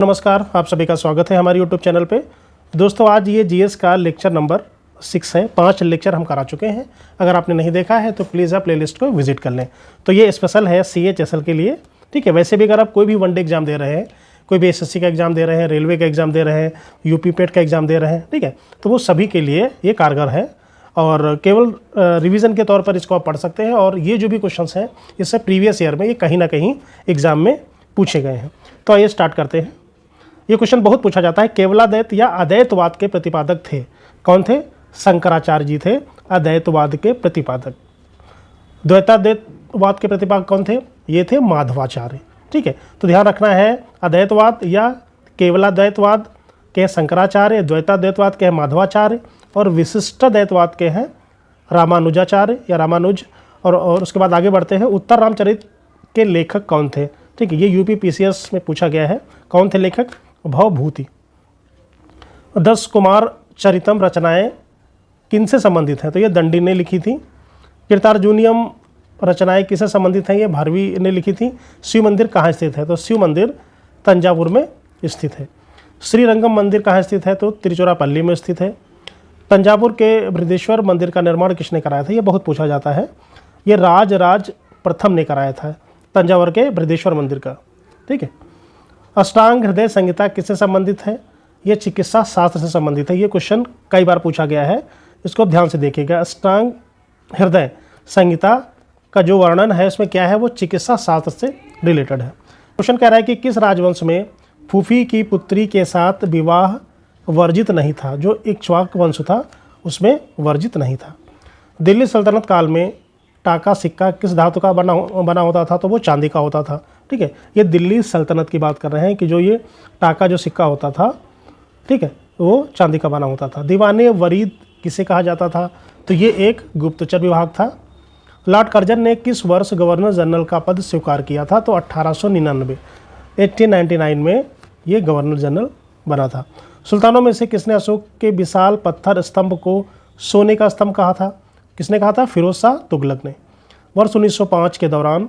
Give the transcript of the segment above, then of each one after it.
नमस्कार, आप सभी का स्वागत है हमारे यूट्यूब चैनल पे। दोस्तों, आज ये जीएस का लेक्चर नंबर 6 है। 5 लेक्चर हम करा चुके हैं। अगर आपने नहीं देखा है तो प्लीज़ आप प्लेलिस्ट को विजिट कर लें। तो ये स्पेशल है CHSL के लिए, ठीक है। वैसे भी अगर आप कोई भी वनडे एग्जाम दे रहे हैं, कोई भी SSC का एग्जाम दे रहे हैं, रेलवे का एग्जाम दे रहे हैं, यूपी पेट का एग्जाम दे रहे हैं, ठीक है, तो वो सभी के लिए ये कारगर है और केवल रिवीजन के तौर पर इसको आप पढ़ सकते हैं। और ये जो भी क्वेश्चंस हैं इससे प्रीवियस ईयर में ये कहीं ना कहीं एग्जाम में पूछे गए हैं। तो आइए स्टार्ट करते हैं। ये क्वेश्चन बहुत पूछा जाता है। केवलाद्वैत या अद्वैतवाद के प्रतिपादक थे। कौन थे? शंकराचार्य जी थे अद्वैतवाद के प्रतिपादक। द्वैताद्वैतवाद के प्रतिपादक कौन थे? ये थे माधवाचार्य, ठीक है। तो ध्यान रखना है, अद्वैतवाद या केवलाद्वैतवाद के शंकराचार्य, द्वैताद्वैतवाद के हैं माधवाचार्य और विशिष्टाद्वैतवाद के हैं रामानुजाचार्य या रामानुज। और उसके बाद आगे बढ़ते हैं। उत्तर रामचरित के लेखक कौन थे? ठीक है, ये यूपी PCS में पूछा गया है। कौन थे लेखक? भवभूति। 10 कुमार चरितम रचनाएं किनसे संबंधित हैं? तो ये दंडी ने लिखी थी। कीर्तार्जुनियम रचनाएं किससे संबंधित हैं? ये भारवी ने लिखी थी। शिव मंदिर कहाँ स्थित है? तो शिव मंदिर तंजावुर में स्थित है। श्रीरंगम मंदिर कहाँ स्थित है? तो तिरुचिरापल्ली में स्थित है। तंजावुर के बृहदेश्वर मंदिर का निर्माण किसने कराया था? ये बहुत पूछा जाता है। ये राज प्रथम ने कराया था तंजावुर के बृहदेश्वर मंदिर का, ठीक है। अष्टांग हृदय संहिता किससे संबंधित है? ये चिकित्सा शास्त्र से संबंधित है। ये क्वेश्चन कई बार पूछा गया है, इसको ध्यान से देखिएगा। अष्टांग हृदय संहिता का जो वर्णन है उसमें क्या है? वो चिकित्सा शास्त्र से रिलेटेड है। क्वेश्चन कह रहा है कि किस राजवंश में फूफी की पुत्री के साथ विवाह वर्जित नहीं था? जो इक्ष्वाक वंश था उसमें वर्जित नहीं था। दिल्ली सल्तनत काल में टाका सिक्का किस धातु का बना होता था? तो वो चांदी का होता था, ठीक है। ये दिल्ली सल्तनत की बात कर रहे हैं कि जो ये टाका जो सिक्का होता था, ठीक है, वो चांदी का बना होता था। दीवाने वरीद किसे कहा जाता था? तो ये एक गुप्तचर विभाग था। लॉर्ड कर्जन ने किस वर्ष गवर्नर जनरल का पद स्वीकार किया था? तो 1899 में ये गवर्नर जनरल बना था। सुल्तानों में से किसने अशोक के विशाल पत्थर स्तंभ को सोने का स्तंभ कहा था? किसने कहा था? फिरोज शाह तुगलक ने। वर्ष 1905 के दौरान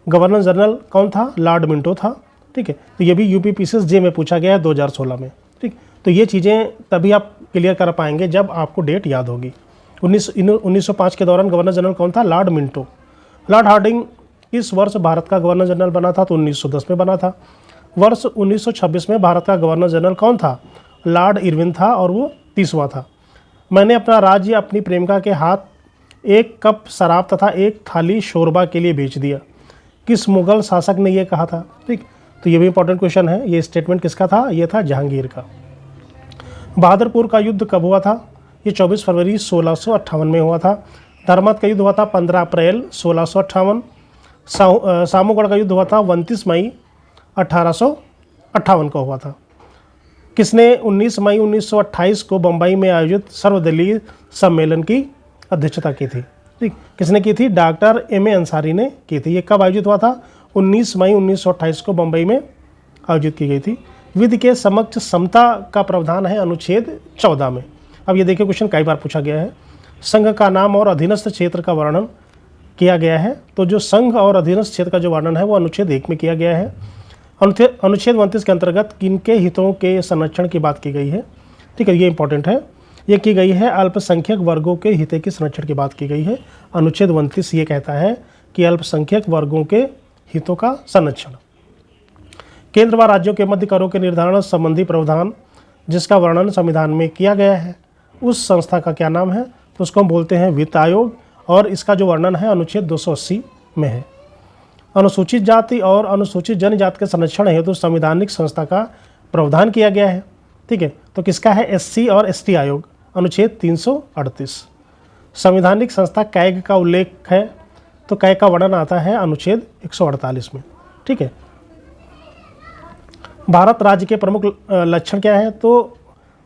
गवर्नर जनरल कौन था? लॉर्ड मिंटो था, ठीक है। तो ये भी यूपी PCS जे में पूछा गया है 2016 में, ठीक। तो ये चीज़ें तभी आप क्लियर कर पाएंगे जब आपको डेट याद होगी। 1905 के दौरान गवर्नर जनरल कौन था? Lord Minto. लॉर्ड हार्डिंग किस वर्ष भारत का गवर्नर जनरल बना था? तो 1910 में बना था। वर्ष 1926 में भारत का गवर्नर जनरल कौन था? लॉर्ड इरविन था और वो 30वां था। मैंने अपना राज्य अपनी प्रेमिका के हाथ 1 कप शराब तथा 1 थाली शोरबा के लिए बेच दिया। किस मुगल शासक ने यह कहा था? ठीक, तो ये भी इंपॉर्टेंट क्वेश्चन है। ये स्टेटमेंट किसका था? ये था जहांगीर का। बहादुरपुर का युद्ध कब हुआ था? ये 24 फरवरी 1658 में हुआ था। धर्मत का युद्ध हुआ था 15 अप्रैल 1658। सामूगढ़ का युद्ध हुआ था 29 मई 1858 को हुआ था। किसने 19 मई 1928 को बम्बई में आयोजित सर्वदलीय सम्मेलन की अध्यक्षता की थी? ठीक, किसने की थी? Doctor M.A. अंसारी ने की थी। ये कब आयोजित हुआ था? 19 मई 1928 को बम्बई में आयोजित की गई थी। विधि के समक्ष समता का प्रावधान है अनुच्छेद 14 में। अब ये देखिए, क्वेश्चन कई बार पूछा गया है। संघ का नाम और अधीनस्थ क्षेत्र का वर्णन किया गया है। तो जो संघ और अधीनस्थ क्षेत्र का जो वर्णन है वो अनुच्छेद 1 में किया गया है। अनुच्छेद 29 के अंतर्गत किनके हितों के संरक्षण की बात की गई है? ठीक है, ये इंपॉर्टेंट है। ये की गई है अल्पसंख्यक वर्गों के हितों के संरक्षण की बात की गई है। अनुच्छेद 29 ये कहता है कि अल्पसंख्यक वर्गों के हितों का संरक्षण। केंद्र व राज्यों के मध्य करों के निर्धारण संबंधी प्रावधान जिसका वर्णन संविधान में किया गया है, उस संस्था का क्या नाम है? तो उसको हम बोलते हैं वित्त आयोग और इसका जो वर्णन है अनुच्छेद 280 में है। अनुसूचित जाति और अनुसूचित जनजाति के संरक्षण हेतु संवैधानिक संस्था का प्रावधान किया गया है, ठीक है। तो किसका है? SC और ST आयोग, अनुच्छेद 338। संवैधानिक संस्था कैग का उल्लेख है, तो कैग का वर्णन आता है अनुच्छेद 148 में, ठीक है। भारत राज्य के प्रमुख लक्षण क्या है? तो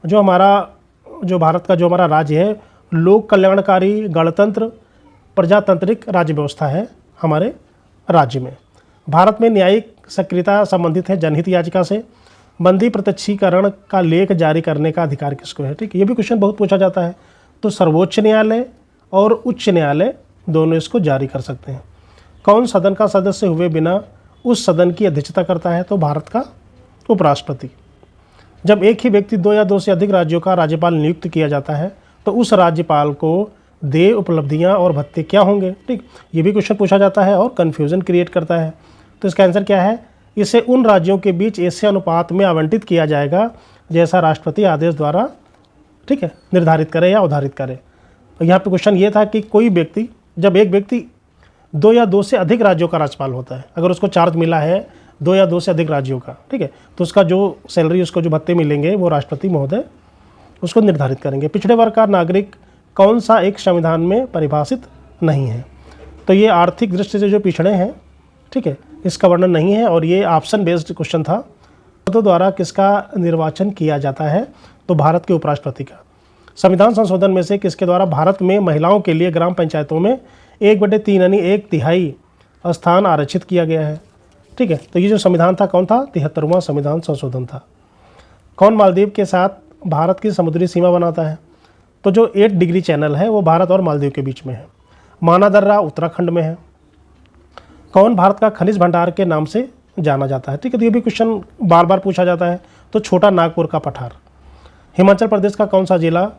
जो भारत का जो हमारा राज्य है, लोक कल्याणकारी गणतंत्र प्रजातांत्रिक राज्य व्यवस्था है हमारे राज्य में। भारत में न्यायिक सक्रियता संबंधित है जनहित याचिका से। बंदी प्रत्यक्षीकरण का लेख जारी करने का अधिकार किसको है? ठीक है, ये भी क्वेश्चन बहुत पूछा जाता है। तो सर्वोच्च न्यायालय और उच्च न्यायालय दोनों इसको जारी कर सकते हैं। कौन सदन का सदस्य हुए बिना उस सदन की अध्यक्षता करता है? तो भारत का उपराष्ट्रपति। जब एक ही व्यक्ति 2 या 2 से अधिक राज्यों का राज्यपाल नियुक्त किया जाता है तो उस राज्यपाल को देय उपलब्धियां और भत्ते क्या होंगे, ठीक, ये भी क्वेश्चन पूछा जाता है और कन्फ्यूज़न क्रिएट करता है। तो इसका आंसर क्या है, इसे उन राज्यों के बीच ऐसे अनुपात में आवंटित किया जाएगा जैसा राष्ट्रपति आदेश द्वारा, ठीक है, निर्धारित करे या उधारित करे। तो यहाँ पे क्वेश्चन ये था कि कोई व्यक्ति, जब एक व्यक्ति 2 या 2 से अधिक राज्यों का राज्यपाल होता है, अगर उसको चार्ज मिला है 2 या 2 से अधिक राज्यों का, ठीक है, तो उसका जो सैलरी, उसको जो भत्ते मिलेंगे वो राष्ट्रपति महोदय उसको निर्धारित करेंगे। पिछड़े वर्ग का नागरिक कौन सा एक संविधान में परिभाषित नहीं है, तो ये आर्थिक दृष्टि से जो पिछड़े हैं, ठीक है, इसका वर्णन नहीं है और ये ऑप्शन बेस्ड क्वेश्चन था। तो द्वारा किसका निर्वाचन किया जाता है, तो भारत के उपराष्ट्रपति का। संविधान संशोधन में से किसके द्वारा भारत में महिलाओं के लिए ग्राम पंचायतों में 1/3 यानी 1/3 स्थान आरक्षित किया गया है, ठीक है। तो ये जो संविधान था कौन था, 73वां संविधान संशोधन था। कौन मालदीव के साथ भारत की समुद्री सीमा बनाता है, तो जो 8 डिग्री चैनल है वो भारत और मालदीव के बीच में है। माना दर्रा उत्तराखंड में है। कौन भारत का खनिज भंडार के नाम से जाना जाता है, ठीक है, तो ये भी क्वेश्चन बार बार पूछा जाता है। तो छोटा नागपुर का पठार। हिमाचल प्रदेश का कौन सा जिला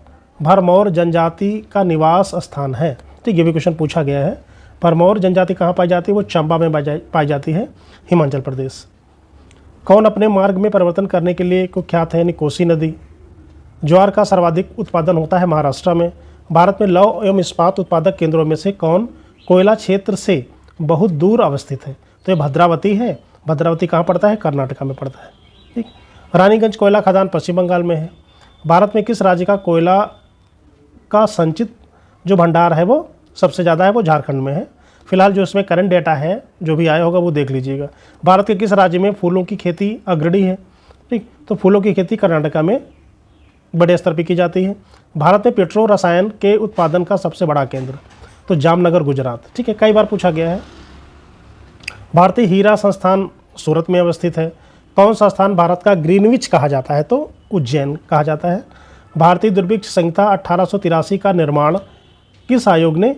भरमौर जनजाति का निवास स्थान है, ठीक, ये भी क्वेश्चन पूछा गया है। भरमौर जनजाति कहाँ पाई जाती है, वो चंबा में पाई जाती है, हिमाचल प्रदेश। कौन अपने मार्ग में परिवर्तन करने के लिए कुख्यात है, यानी कोसी नदी। ज्वार का सर्वाधिक उत्पादन होता है महाराष्ट्र में। भारत में लौह एवं इस्पात उत्पादक केंद्रों में से कौन कोयला क्षेत्र से बहुत दूर अवस्थित है, तो ये भद्रावती है। भद्रावती कहाँ पड़ता है, कर्नाटका में पड़ता है, ठीक। रानीगंज कोयला खदान पश्चिम बंगाल में है। भारत में किस राज्य का कोयला का संचित जो भंडार है वो सबसे ज़्यादा है, वो झारखंड में है। फिलहाल जो इसमें करंट डेटा है जो भी आया होगा वो देख लीजिएगा। भारत के किस राज्य में फूलों की खेती अग्रणी है, ठीक, तो फूलों की खेती कर्नाटका में बड़े स्तर पर की जाती है। भारत में पेट्रो रसायन के उत्पादन का सबसे बड़ा केंद्र, तो जामनगर गुजरात, ठीक है, कई बार पूछा गया है। भारतीय हीरा संस्थान सूरत में अवस्थित है। कौन सा स्थान भारत का ग्रीनविच कहा जाता है, तो उज्जैन कहा जाता है। भारतीय दुर्भिक्ष संहिता 1883 का निर्माण किस आयोग ने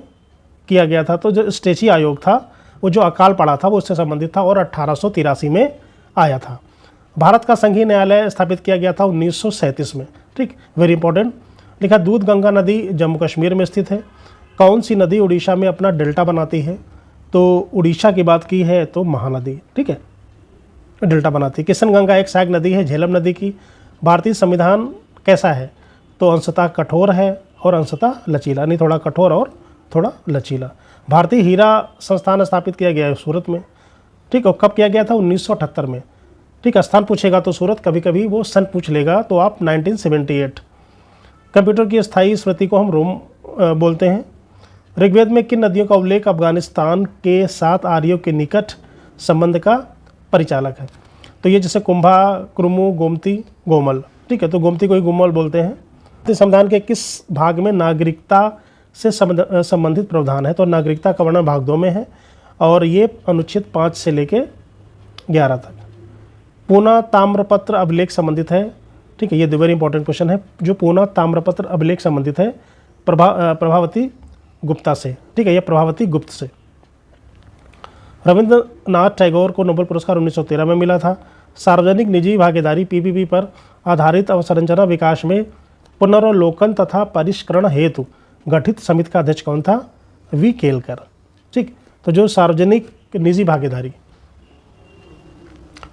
किया गया था, तो जो स्टेची आयोग था वो जो अकाल पड़ा था वो उससे संबंधित था और 1883 में आया था। भारत का संघीय न्यायालय स्थापित किया गया था 1937 में, ठीक, वेरी इंपॉर्टेंट। लिखा दूध गंगा नदी जम्मू कश्मीर में स्थित है। कौन सी नदी उड़ीसा में अपना डेल्टा बनाती है, तो उड़ीसा की बात की है तो महानदी, ठीक है, डेल्टा बनाती है। किशन गंगा एक सहायक नदी है झेलम नदी की। भारतीय संविधान कैसा है, तो अंशतः कठोर है और अंशतः लचीला, नहीं थोड़ा कठोर और थोड़ा लचीला। भारतीय हीरा संस्थान स्थापित किया गया है सूरत में, ठीक, और कब किया गया था, 1978 में, ठीक। स्थान पूछेगा तो सूरत, कभी कभी वो सन पूछ लेगा तो आप 1978। कंप्यूटर की स्थायी स्मृति को हम रोम बोलते हैं। ऋग्वेद में किन नदियों का उल्लेख अफगानिस्तान के साथ आर्यों के निकट संबंध का परिचालक है, तो ये जैसे कुंभा, क्रुमु, गोमती, गोमल, ठीक है, तो गोमती को ही गोमल बोलते हैं। तो संविधान के किस भाग में नागरिकता से संबंधित प्रावधान है, तो नागरिकता का वर्णन भाग 2 में है और ये अनुच्छेद 5 से लेके 11 तक। पूना ताम्रपत्र अभिलेख संबंधित है, ठीक है, ये वेरी इंपॉर्टेंट क्वेश्चन है। जो पूना ताम्रपत्र अभिलेख संबंधित है प्रभावती गुप्ता से, ठीक है, ये प्रभावती गुप्त से। रविंद्रनाथ टैगोर को नोबेल पुरस्कार 1913 में मिला था। सार्वजनिक निजी भागीदारी पीपीपी पर आधारित अवसंरचना विकास में पुनर्वलोकन तथा परिष्करण हेतु गठित समिति का अध्यक्ष कौन था, वी केलकर, ठीक। तो जो सार्वजनिक निजी भागीदारी,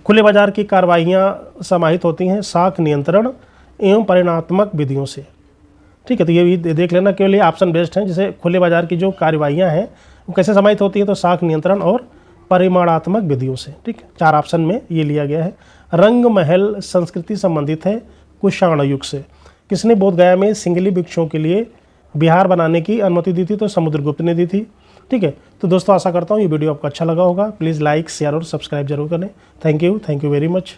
खुले बाजार की कार्रवाइयाँ समाहित होती हैं साख नियंत्रण एवं परिणात्मक विधियों से, ठीक है, तो ये भी देख लेना, केवल ये ऑप्शन बेस्ड हैं। जैसे खुले बाजार की जो कार्रवाइयाँ हैं वो कैसे समाहित होती हैं, तो साख नियंत्रण और परिमाणात्मक विधियों से, ठीक। 4 ऑप्शन में ये लिया गया है। रंग महल संस्कृति संबंधित है कुषाण युग से। किसने बोधगया में सिंगली भिक्षुओं के लिए बिहार बनाने की अनुमति दी थी, तो समुद्रगुप्त ने दी थी, ठीक है। तो दोस्तों आशा करता हूँ ये वीडियो आपको अच्छा लगा होगा। प्लीज़ लाइक, शेयर और सब्सक्राइब जरूर करें। Thank you very much.